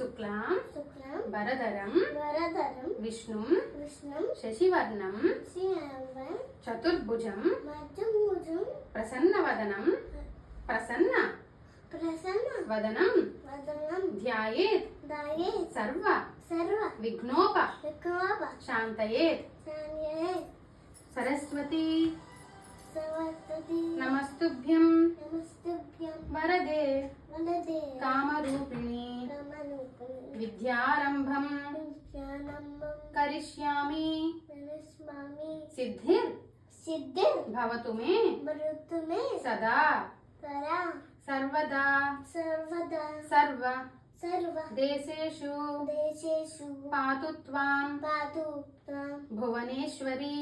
శుక్లాం వరదరం విష్ణుం శశివర్ణం చతుర్భుజం ప్రసన్నవదనం ప్రసన్న వదనం ధ్యాయేత్ సర్వ విఘ్నోప శాంతయేత్. సరస్వతి నమస్తుభ్యం వరదే కామరూపిణి విద్యారంభం కరిష్యామి సిద్ధిర్ భవతు మే సదా సర్వదా సర్వ దేశేషు పాతు త్వాం భువనేశ్వరి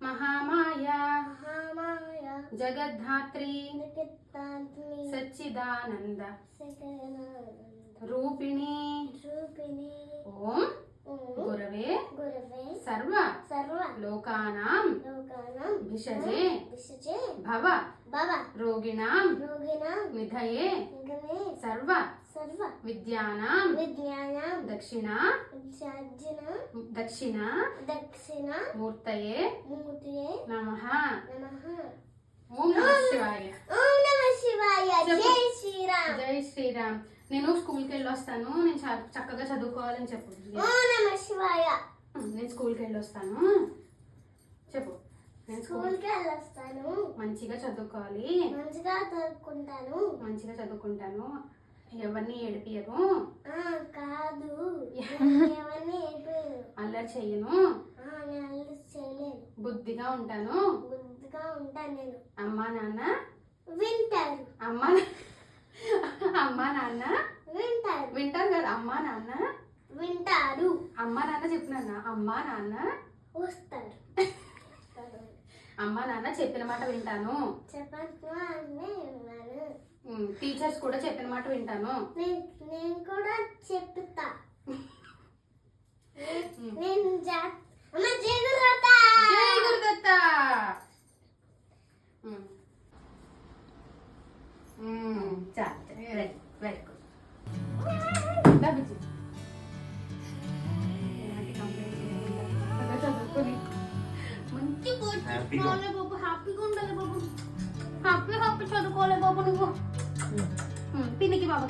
మహామాయా జగద్ధాత్రి సచ్చిదానంద రూపిణి. ఓం గురవే సర్వ లోకానాం భిషజే భవ రోగిణాం నిధయే సర్వ విద్యానాం దక్షిణ మూర్తయే నమః. ఓం నమః శివాయ. జై శ్రీరామ్. నేను స్కూల్కి వెళ్ళి వస్తాను. నేను చక్కగా చదువుకోవాలని చెప్పు. నేను స్కూల్కి వెళ్ళి వస్తాను చెప్పు. నేను స్కూల్కి వెళ్ళి వస్తాను. మంచిగా చదువుకోవాలి. మంచిగా చదువుకుంటాను. ఎవరిని ఏడిపియను. కాదు అల్లరి చెయ్యను. బుద్ధిగా ఉంటాను. అమ్మా నాన్న వింటారు. అమ్మా నాన్న వింటారు కదా. అమ్మా నాన్న వింటారు. అమ్మా నాన్న చెప్తున్నా. అమ్మా నాన్న వస్తారు. అమ్మా నాన్న చెప్పిన మాట వింటాను. టీచర్స్ కూడా చెప్పిన మాట వింటాను. నేను కూడా చెప్తా. Very good. మంచి హ్యాపీగా ఉండాలి బాబు. హ్యాపీ చదువుకోవాలి బాబు. నువ్వు పిన్నికి బాబు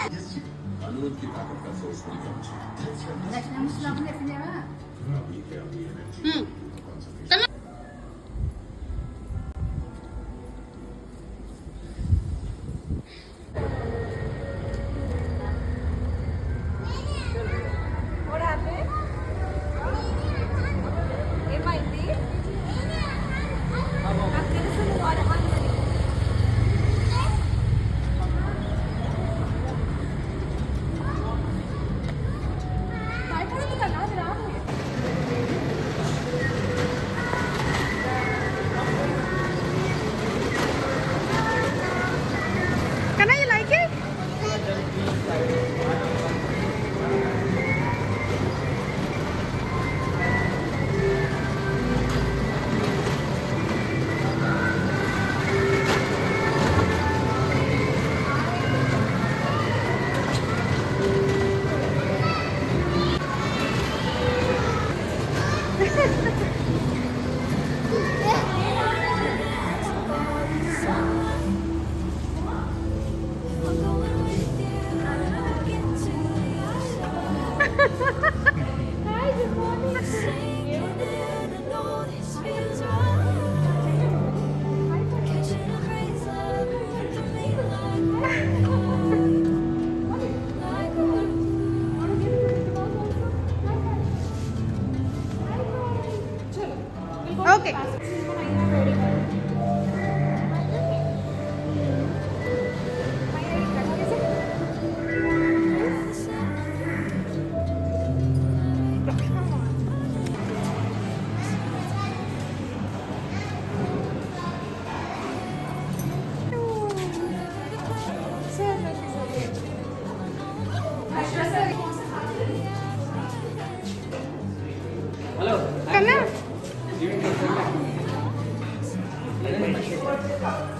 okay.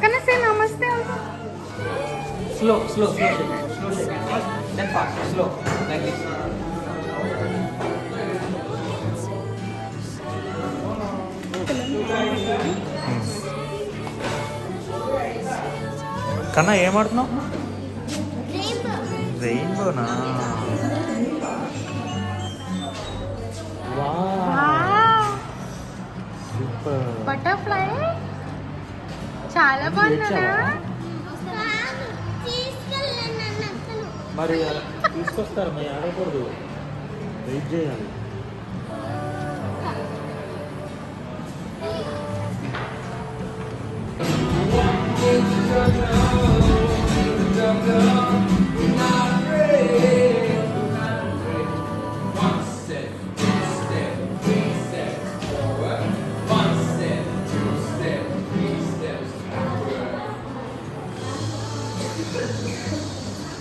Kanna, say namaste also. Slow shake. Then fast, slow, like this. కన్నా ఏం ఆడుతున్నావు? రెయిన్బోనా? బటర్ఫ్లై చాలా బాగుందా? మరి తీసుకొస్తారు, మరి ఆడకూడదు, వెయిట్ చేయాలి.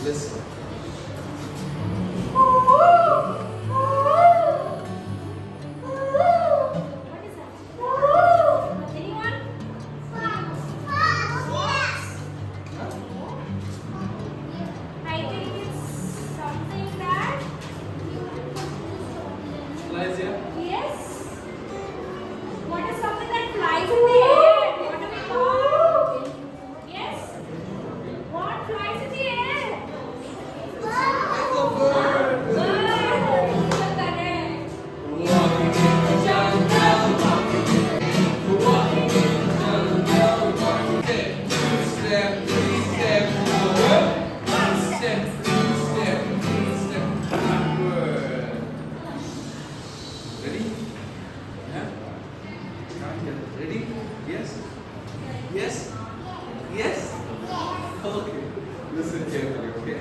Listen. Flies here? Yes. What is something that flies in the air? What do we call? Yes. What flies in the air? It's a bird. Bird. Correct. Walking in the jungle, walking in the jungle, one step, two step, three step forward, one step, two step, three step backward. Ready? Yeah? Can't hear. Ready? Yes? Yes? Yes? Okay. Listen carefully, okay?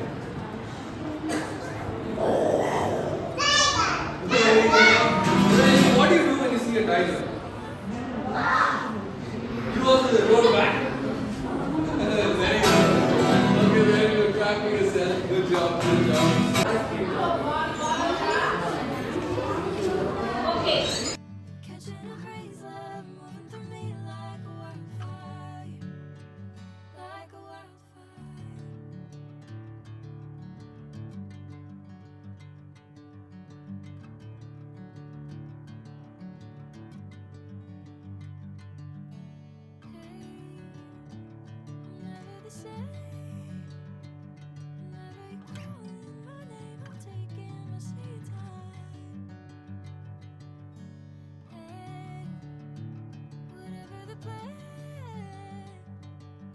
What do you do when you see a tiger? You also roll back. Very good. Okay, very good. Clap for yourself. Good job. Good job. Okay. Catching a craze love moving through me like a wildfire, like a wildfire. Hey, I'm never the same. Whenever you're calling my name, I'm taking my sweet time. Hey, whatever the plan,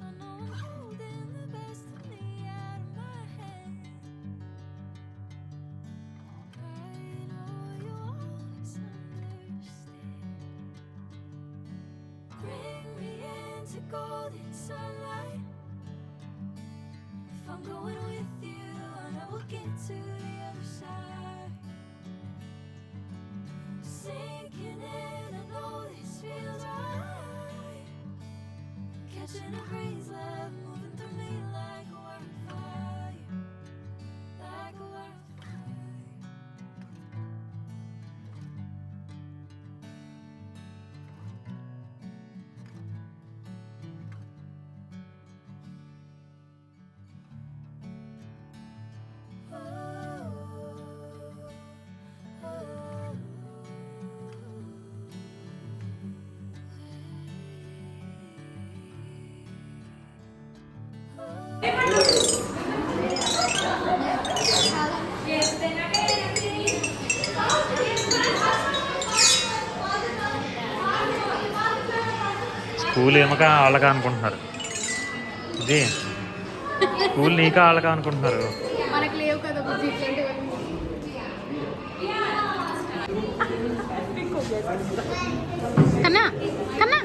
I know I'm holding the best of me out of my hand. I know you always understand. Bring me into golden sunlight. If I'm going with you, I know we'll get to the other side. Sinking in, I know this feels right. Catching a craze love moving through me like a wildfire, like a wildfire. School ఏమక వాళ్ళగా అనుకుంటున్నారు, ఇది school నీకా వాళ్ళగా అనుకుంటున్నారు. మనకు లేవు కదా బుజ్జి ఇట్లాంటివన్నీ. కన్నా కన్నా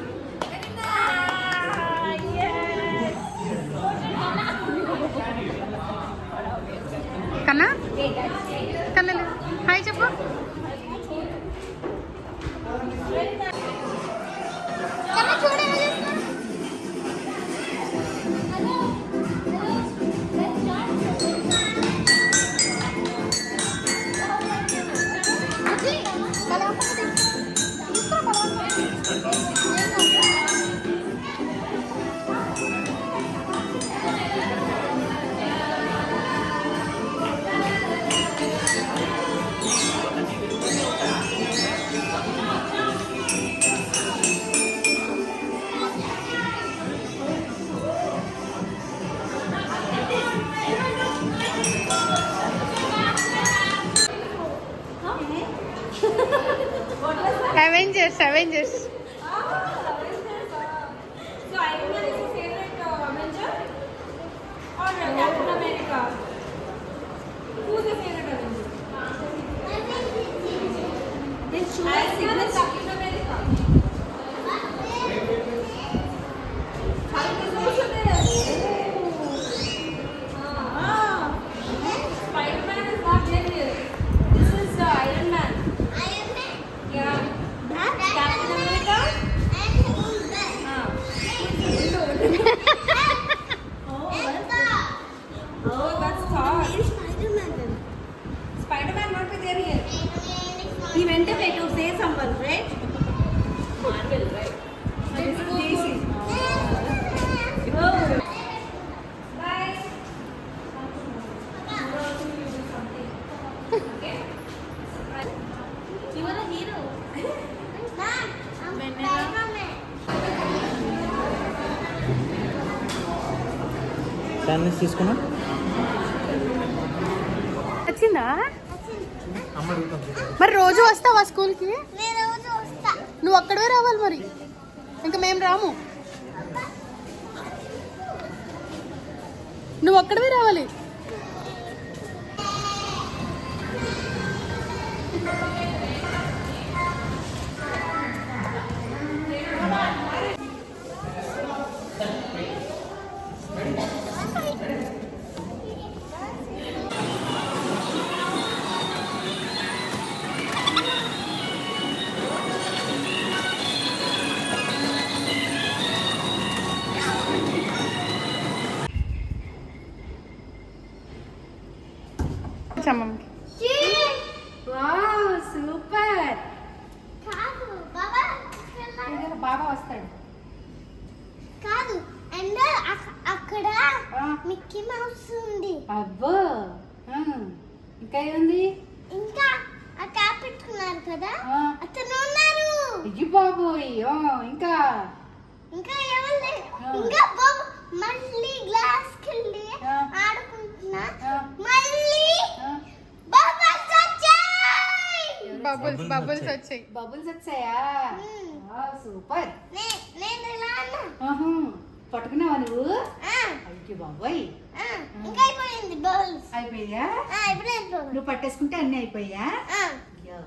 కన్నా కన్నా హాయ్ చెప్పు. కన్నా చూడు ఎలా చేస్తున్నా. బుజ్జి, బలవంతంగా తీసుకురా, బలవంతంగా. Avengers Avengers So Iron Man is your favorite Avenger or Captain America? Who's your favorite Avenger? Then choose Iron Man or Captain America? Hulk is also there. Spider-Man is not there here. This is Iron Man. Yeah. Captain America? Oh, that's Thor. Spider-Man not be there here. He went away to say someone, right? Marvel, right? This is DC. Oh. Bye. Okay? You are a hero. Sandwich తీసుకున్నా వచ్చిందా అమ్మ అడుగుతాం మరి రోజు వస్తావా స్కూల్కి నువ్వు అక్కడే రావాలి మరి ఇంకా మేము రాము నువ్వు అక్కడే రావాలి మమ్మీ Wow, super. బాబా వస్తాడు కాదు అండ్ అక్కడ మిక్కీ మౌస్ ఉంది అబ్బో ఇంకా ఏముంది ఇంకా ఆ క్యాప్ పెట్టుకున్నారు కదా ఆ. అతను ఉన్నారు అయ్యి బాబోయ్ ఇంకా ఇంకా ఎవరు లేరు. ఆ. ఇంకా బాబు మళ్ళీ గ్లాస్ కెళ్ళి ఆ. ఆడుకుంటున్నా ఆ. మళ్ళీ ఆ, బబల్స్ వచ్చాయి బబుల్స్ వచ్చాయి బబుల్స్ వచ్చాయా సూపర్ నేను ఇలా అన్నా పట్టుకున్నావా నువ్వు ఆ, అయ్యి బాబోయ్ ఆ, ఇంకా అయిపోయింది బబల్స్ అయిపోయా ఇప్పుడు అయిపోయింది నువ్వు పట్టేసుకుంటే అన్ని అయిపోయా ఆ. అయ్యో.